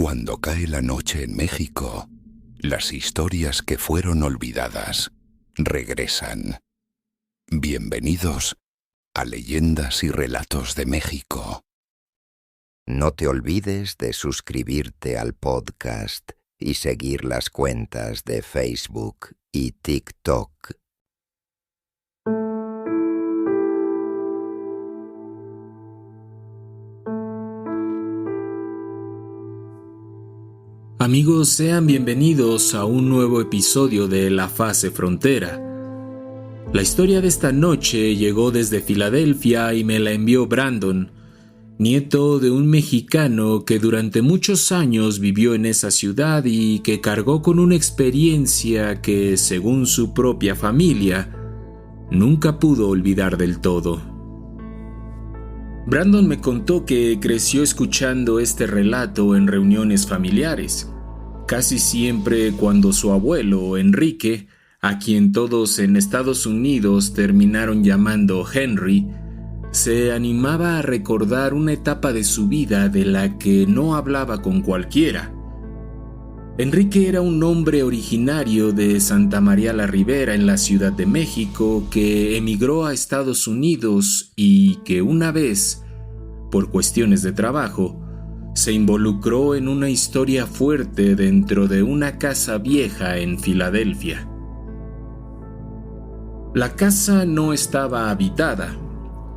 Cuando cae la noche en México, las historias que fueron olvidadas regresan. Bienvenidos a Leyendas y Relatos de México. No te olvides de suscribirte al podcast y seguir las cuentas de Facebook y TikTok. Amigos, sean bienvenidos a un nuevo episodio de La Fase Frontera. La historia de esta noche llegó desde Filadelfia y me la envió Brandon, nieto de un mexicano que durante muchos años vivió en esa ciudad y que cargó con una experiencia que, según su propia familia, nunca pudo olvidar del todo. Brandon me contó que creció escuchando este relato en reuniones familiares, casi siempre cuando su abuelo, Enrique, a quien todos en Estados Unidos terminaron llamando Henry, se animaba a recordar una etapa de su vida de la que no hablaba con cualquiera. Enrique era un hombre originario de Santa María la Ribera en la Ciudad de México que emigró a Estados Unidos y que una vez, por cuestiones de trabajo, se involucró en una historia fuerte dentro de una casa vieja en Filadelfia. La casa no estaba habitada.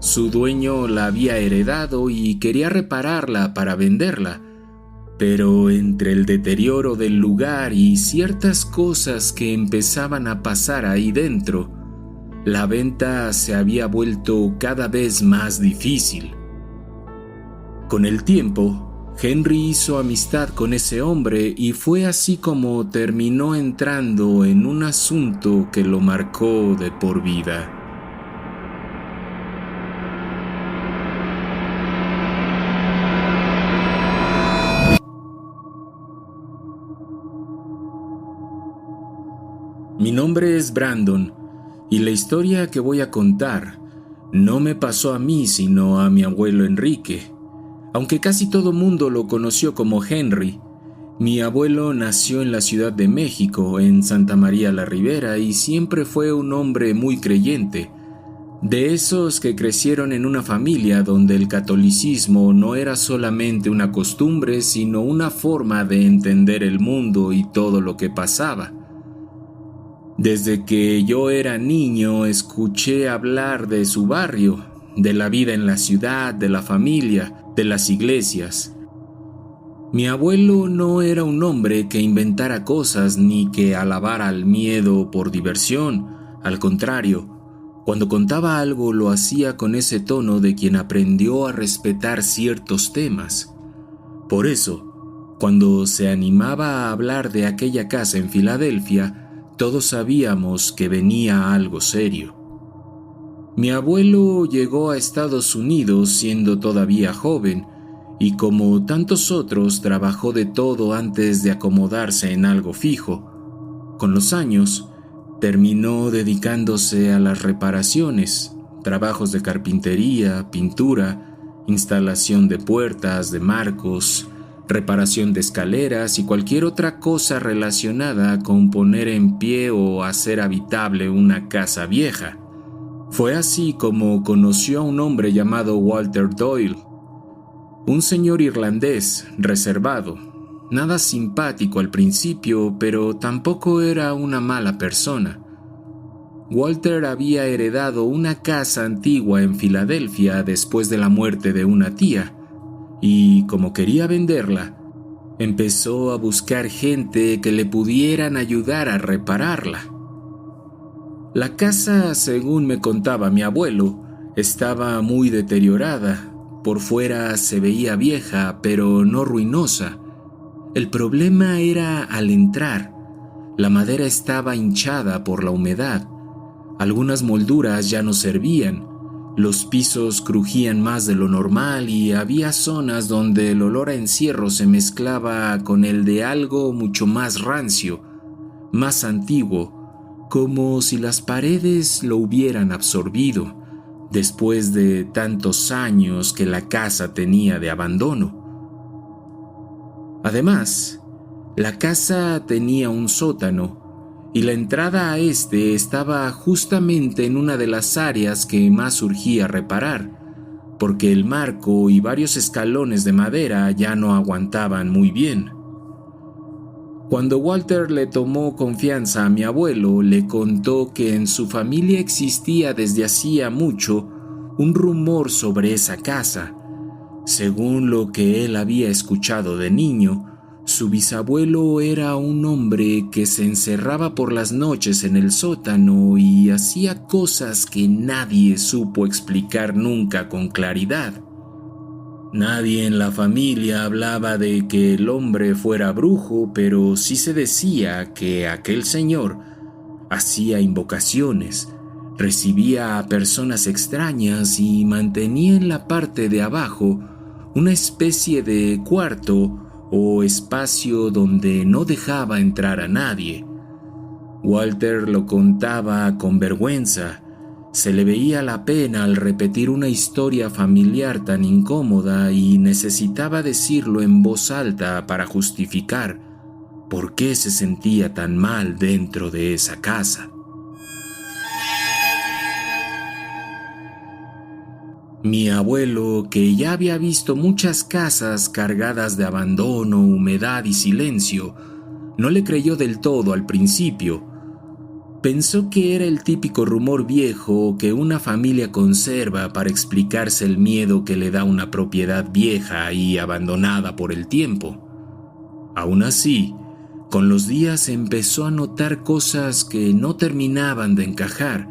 Su dueño la había heredado y quería repararla para venderla, pero entre el deterioro del lugar y ciertas cosas que empezaban a pasar ahí dentro, la venta se había vuelto cada vez más difícil. Con el tiempo, Henry hizo amistad con ese hombre y fue así como terminó entrando en un asunto que lo marcó de por vida. Mi nombre es Brandon y la historia que voy a contar no me pasó a mí sino a mi abuelo Enrique. Aunque casi todo mundo lo conoció como Henry, mi abuelo nació en la Ciudad de México, en Santa María la Ribera, y siempre fue un hombre muy creyente, de esos que crecieron en una familia donde el catolicismo no era solamente una costumbre, sino una forma de entender el mundo y todo lo que pasaba. Desde que yo era niño escuché hablar de su barrio, de la vida en la ciudad, de la familia, de las iglesias. Mi abuelo no era un hombre que inventara cosas ni que alabara al miedo por diversión. Al contrario, cuando contaba algo lo hacía con ese tono de quien aprendió a respetar ciertos temas. Por eso, cuando se animaba a hablar de aquella casa en Filadelfia, todos sabíamos que venía algo serio. Mi abuelo llegó a Estados Unidos siendo todavía joven y como tantos otros trabajó de todo antes de acomodarse en algo fijo. Con los años, terminó dedicándose a las reparaciones, trabajos de carpintería, pintura, instalación de puertas, de marcos, reparación de escaleras y cualquier otra cosa relacionada con poner en pie o hacer habitable una casa vieja. Fue así como conoció a un hombre llamado Walter Doyle, un señor irlandés reservado, nada simpático al principio, pero tampoco era una mala persona. Walter había heredado una casa antigua en Filadelfia después de la muerte de una tía, y como quería venderla, empezó a buscar gente que le pudieran ayudar a repararla. La casa, según me contaba mi abuelo, estaba muy deteriorada. Por fuera se veía vieja, pero no ruinosa. El problema era al entrar. La madera estaba hinchada por la humedad. Algunas molduras ya no servían. Los pisos crujían más de lo normal y había zonas donde el olor a encierro se mezclaba con el de algo mucho más rancio, más antiguo, como si las paredes lo hubieran absorbido, después de tantos años que la casa tenía de abandono. Además, la casa tenía un sótano y la entrada a este estaba justamente en una de las áreas que más urgía reparar, porque el marco y varios escalones de madera ya no aguantaban muy bien. Cuando Walter le tomó confianza a mi abuelo, le contó que en su familia existía desde hacía mucho un rumor sobre esa casa. Según lo que él había escuchado de niño, su bisabuelo era un hombre que se encerraba por las noches en el sótano y hacía cosas que nadie supo explicar nunca con claridad. Nadie en la familia hablaba de que el hombre fuera brujo, pero sí se decía que aquel señor hacía invocaciones, recibía a personas extrañas y mantenía en la parte de abajo una especie de cuarto o espacio donde no dejaba entrar a nadie. Walter lo contaba con vergüenza. Se le veía la pena al repetir una historia familiar tan incómoda y necesitaba decirlo en voz alta para justificar por qué se sentía tan mal dentro de esa casa. Mi abuelo, que ya había visto muchas casas cargadas de abandono, humedad y silencio, no le creyó del todo al principio. Pensó que era el típico rumor viejo que una familia conserva para explicarse el miedo que le da una propiedad vieja y abandonada por el tiempo. Aún así, con los días empezó a notar cosas que no terminaban de encajar.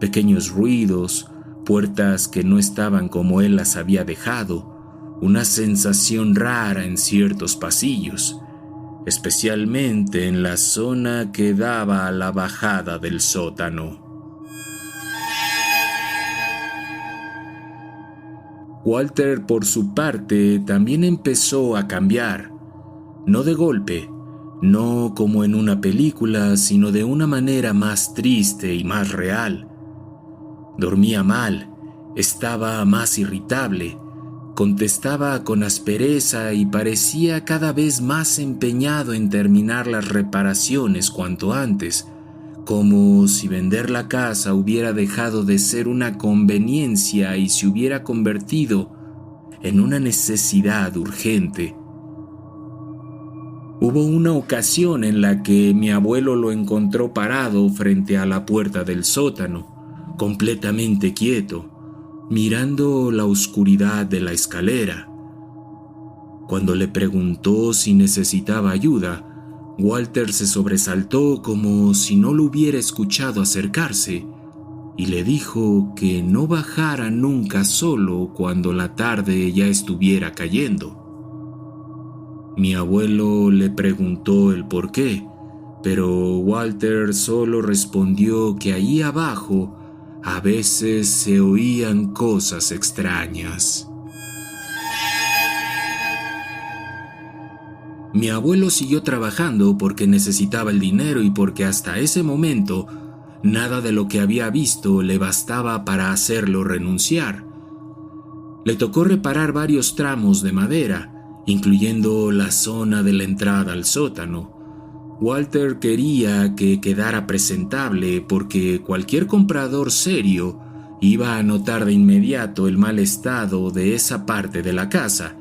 Pequeños ruidos, puertas que no estaban como él las había dejado, una sensación rara en ciertos pasillos, especialmente en la zona que daba a la bajada del sótano. Walter, por su parte, también empezó a cambiar, no de golpe, no como en una película, sino de una manera más triste y más real. Dormía mal, estaba más irritable, contestaba con aspereza y parecía cada vez más empeñado en terminar las reparaciones cuanto antes, como si vender la casa hubiera dejado de ser una conveniencia y se hubiera convertido en una necesidad urgente. Hubo una ocasión en la que mi abuelo lo encontró parado frente a la puerta del sótano, completamente quieto, mirando la oscuridad de la escalera. Cuando le preguntó si necesitaba ayuda, Walter se sobresaltó como si no lo hubiera escuchado acercarse y le dijo que no bajara nunca solo cuando la tarde ya estuviera cayendo. Mi abuelo le preguntó el por qué, pero Walter solo respondió que ahí abajo a veces se oían cosas extrañas. Mi abuelo siguió trabajando porque necesitaba el dinero y porque hasta ese momento nada de lo que había visto le bastaba para hacerlo renunciar. Le tocó reparar varios tramos de madera, incluyendo la zona de la entrada al sótano. Walter quería que quedara presentable porque cualquier comprador serio iba a notar de inmediato el mal estado de esa parte de la casa,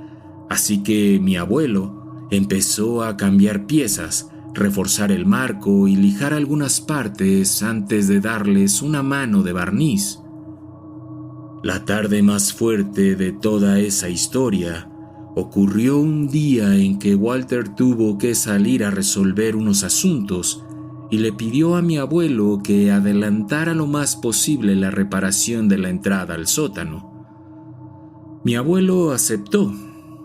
así que mi abuelo empezó a cambiar piezas, reforzar el marco y lijar algunas partes antes de darles una mano de barniz. La tarde más fuerte de toda esa historia ocurrió un día en que Walter tuvo que salir a resolver unos asuntos y le pidió a mi abuelo que adelantara lo más posible la reparación de la entrada al sótano. Mi abuelo aceptó,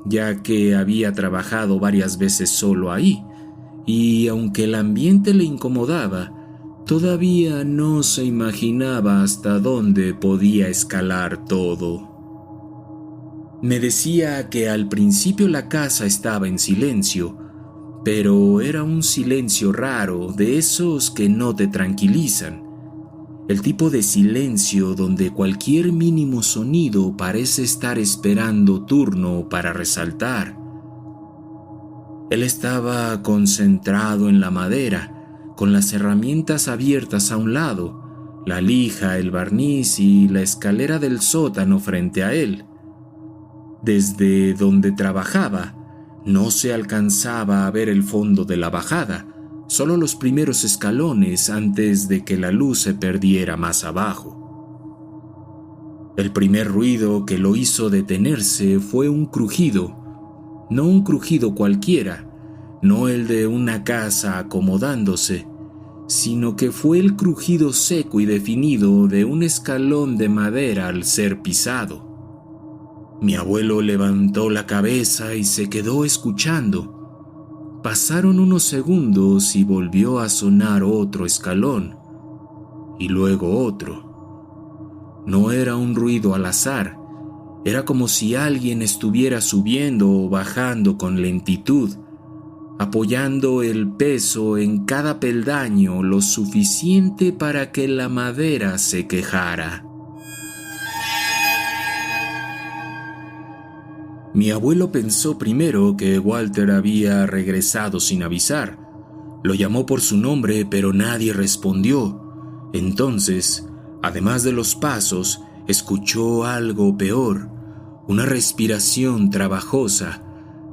ya que había trabajado varias veces solo ahí, y aunque el ambiente le incomodaba, todavía no se imaginaba hasta dónde podía escalar todo. Me decía que al principio la casa estaba en silencio, pero era un silencio raro, de esos que no te tranquilizan. El tipo de silencio donde cualquier mínimo sonido parece estar esperando turno para resaltar. Él estaba concentrado en la madera, con las herramientas abiertas a un lado, la lija, el barniz y la escalera del sótano frente a él. Desde donde trabajaba, no se alcanzaba a ver el fondo de la bajada, solo los primeros escalones antes de que la luz se perdiera más abajo. El primer ruido que lo hizo detenerse fue un crujido, no un crujido cualquiera, no el de una casa acomodándose, sino que fue el crujido seco y definido de un escalón de madera al ser pisado. Mi abuelo levantó la cabeza y se quedó escuchando. Pasaron unos segundos y volvió a sonar otro escalón, y luego otro. No era un ruido al azar, era como si alguien estuviera subiendo o bajando con lentitud, apoyando el peso en cada peldaño lo suficiente para que la madera se quejara. Mi abuelo pensó primero que Walter había regresado sin avisar. Lo llamó por su nombre, pero nadie respondió. Entonces, además de los pasos, escuchó algo peor, una respiración trabajosa,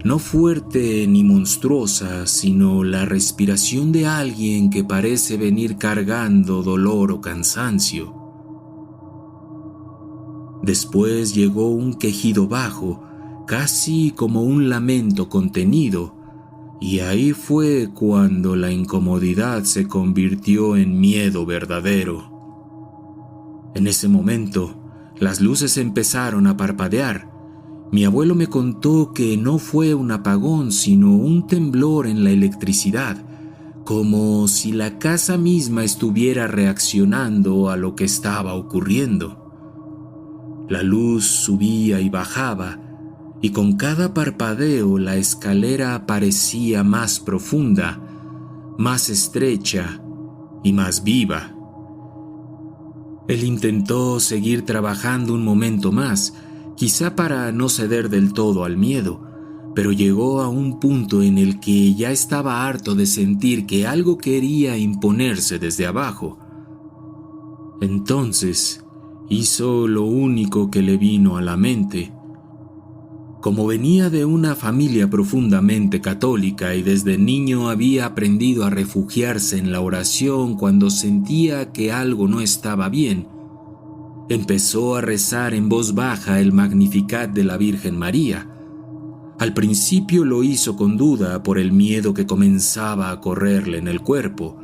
no fuerte ni monstruosa, sino la respiración de alguien que parece venir cargando dolor o cansancio. Después llegó un quejido bajo, casi como un lamento contenido, y ahí fue cuando la incomodidad se convirtió en miedo verdadero. En ese momento, las luces empezaron a parpadear. Mi abuelo me contó que no fue un apagón, sino un temblor en la electricidad, como si la casa misma estuviera reaccionando a lo que estaba ocurriendo. La luz subía y bajaba, y con cada parpadeo la escalera parecía más profunda, más estrecha y más viva. Él intentó seguir trabajando un momento más, quizá para no ceder del todo al miedo, pero llegó a un punto en el que ya estaba harto de sentir que algo quería imponerse desde abajo. Entonces hizo lo único que le vino a la mente. Como venía de una familia profundamente católica y desde niño había aprendido a refugiarse en la oración cuando sentía que algo no estaba bien, empezó a rezar en voz baja el Magnificat de la Virgen María. Al principio lo hizo con duda por el miedo que comenzaba a correrle en el cuerpo,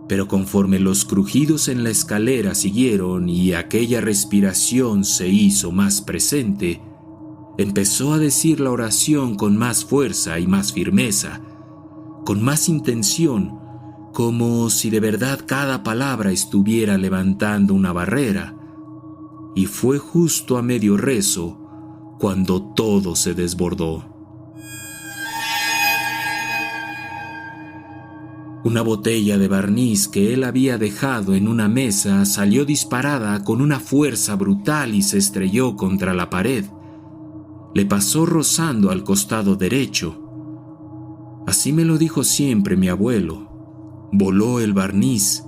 pero conforme los crujidos en la escalera siguieron y aquella respiración se hizo más presente, empezó a decir la oración con más fuerza y más firmeza, con más intención, como si de verdad cada palabra estuviera levantando una barrera. Y fue justo a medio rezo cuando todo se desbordó. Una botella de barniz que él había dejado en una mesa salió disparada con una fuerza brutal y se estrelló contra la pared. Le pasó rozando al costado derecho. Así me lo dijo siempre mi abuelo. Voló el barniz.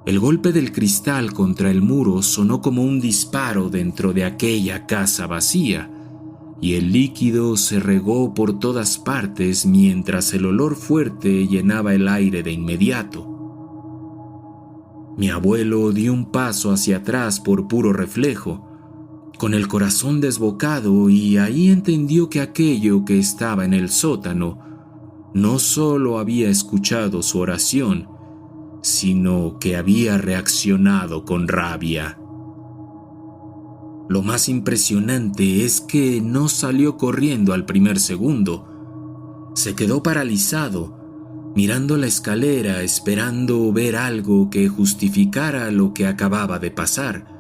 El golpe del cristal contra el muro sonó como un disparo dentro de aquella casa vacía, y el líquido se regó por todas partes mientras el olor fuerte llenaba el aire de inmediato. Mi abuelo dio un paso hacia atrás por puro reflejo, con el corazón desbocado, y ahí entendió que aquello que estaba en el sótano no solo había escuchado su oración, sino que había reaccionado con rabia. Lo más impresionante es que no salió corriendo al primer segundo. Se quedó paralizado, mirando la escalera, esperando ver algo que justificara lo que acababa de pasar.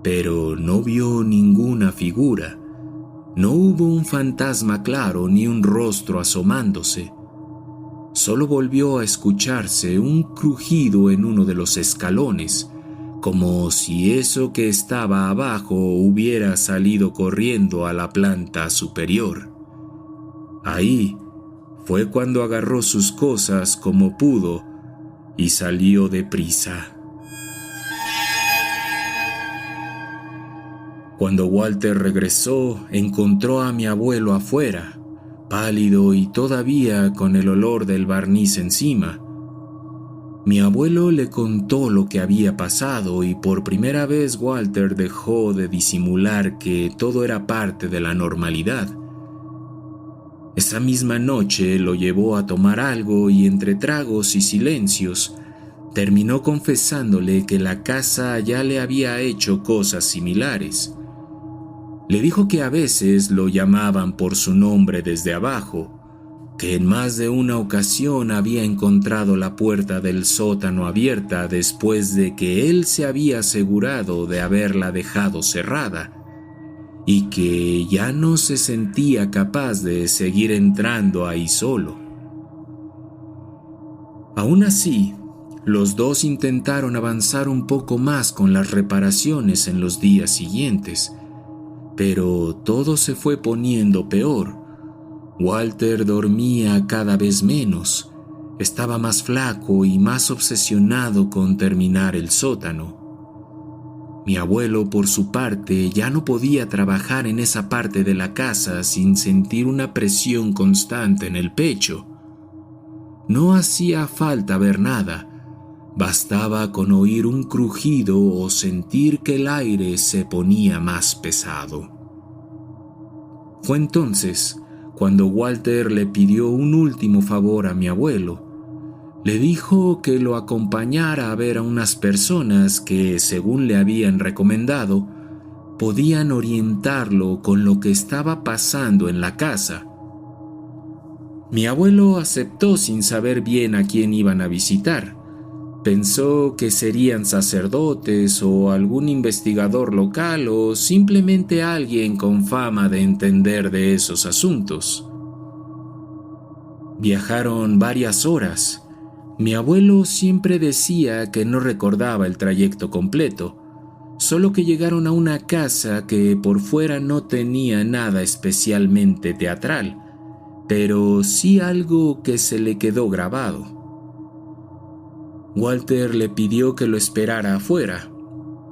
Pero no vio ninguna figura. No hubo un fantasma claro ni un rostro asomándose. Solo volvió a escucharse un crujido en uno de los escalones, como si eso que estaba abajo hubiera salido corriendo a la planta superior. Ahí, fue cuando agarró sus cosas como pudo y salió deprisa. Cuando Walter regresó, encontró a mi abuelo afuera, pálido y todavía con el olor del barniz encima. Mi abuelo le contó lo que había pasado y por primera vez Walter dejó de disimular que todo era parte de la normalidad. Esa misma noche lo llevó a tomar algo y entre tragos y silencios, terminó confesándole que la casa ya le había hecho cosas similares. Le dijo que a veces lo llamaban por su nombre desde abajo, que en más de una ocasión había encontrado la puerta del sótano abierta después de que él se había asegurado de haberla dejado cerrada, y que ya no se sentía capaz de seguir entrando ahí solo. Aún así, los dos intentaron avanzar un poco más con las reparaciones en los días siguientes, pero todo se fue poniendo peor. Walter dormía cada vez menos, estaba más flaco y más obsesionado con terminar el sótano. Mi abuelo, por su parte, ya no podía trabajar en esa parte de la casa sin sentir una presión constante en el pecho. No hacía falta ver nada, bastaba con oír un crujido o sentir que el aire se ponía más pesado. Fue entonces cuando Walter le pidió un último favor a mi abuelo. Le dijo que lo acompañara a ver a unas personas que, según le habían recomendado, podían orientarlo con lo que estaba pasando en la casa. Mi abuelo aceptó sin saber bien a quién iban a visitar. Pensó que serían sacerdotes o algún investigador local o simplemente alguien con fama de entender de esos asuntos. Viajaron varias horas. Mi abuelo siempre decía que no recordaba el trayecto completo, solo que llegaron a una casa que por fuera no tenía nada especialmente teatral, pero sí algo que se le quedó grabado. Walter le pidió que lo esperara afuera.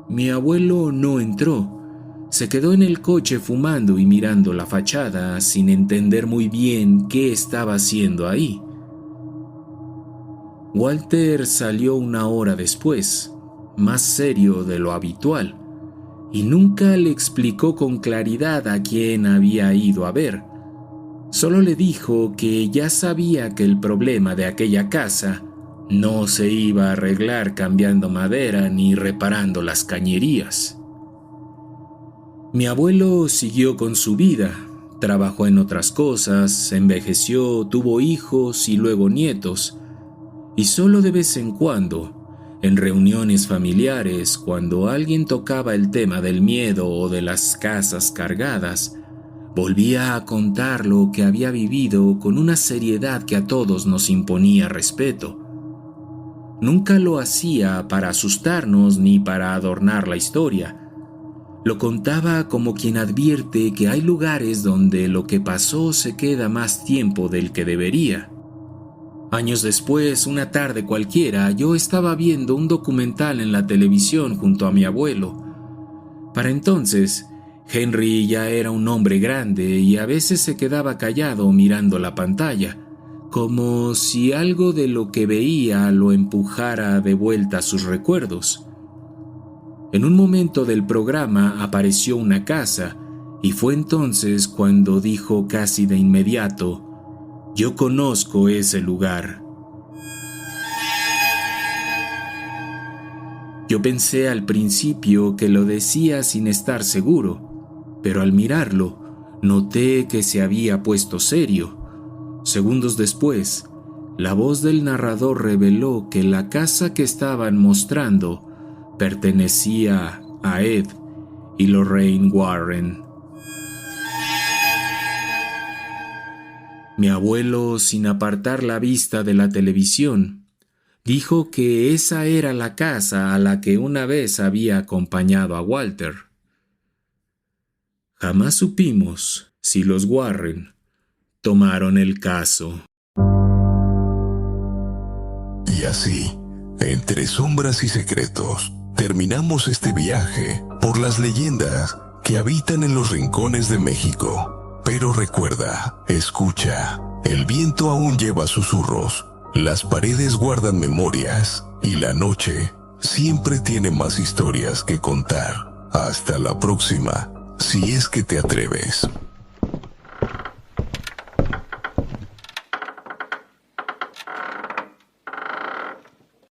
Mi abuelo no entró. Se quedó en el coche fumando y mirando la fachada sin entender muy bien qué estaba haciendo ahí. Walter salió una hora después, más serio de lo habitual, y nunca le explicó con claridad a quién había ido a ver. Solo le dijo que ya sabía que el problema de aquella casa no se iba a arreglar cambiando madera ni reparando las cañerías. Mi abuelo siguió con su vida, trabajó en otras cosas, envejeció, tuvo hijos y luego nietos, y solo de vez en cuando, en reuniones familiares, cuando alguien tocaba el tema del miedo o de las casas cargadas, volvía a contar lo que había vivido con una seriedad que a todos nos imponía respeto. Nunca lo hacía para asustarnos ni para adornar la historia. Lo contaba como quien advierte que hay lugares donde lo que pasó se queda más tiempo del que debería. Años después, una tarde cualquiera, yo estaba viendo un documental en la televisión junto a mi abuelo. Para entonces, Henry ya era un hombre grande y a veces se quedaba callado mirando la pantalla, como si algo de lo que veía lo empujara de vuelta a sus recuerdos. En un momento del programa apareció una casa y fue entonces cuando dijo casi de inmediato: «Yo conozco ese lugar». Yo pensé al principio que lo decía sin estar seguro, pero al mirarlo noté que se había puesto serio. Segundos después, la voz del narrador reveló que la casa que estaban mostrando pertenecía a Ed y Lorraine Warren. Mi abuelo, sin apartar la vista de la televisión, dijo que esa era la casa a la que una vez había acompañado a Walter. Jamás supimos si los Warren tomaron el caso. así, entre sombras y secretos, terminamos este viaje por las leyendas que habitan en los rincones de México. Pero recuerda, escucha, el viento aún lleva susurros, las paredes guardan memorias y la noche siempre tiene más historias que contar. Hasta la próxima, si es que te atreves.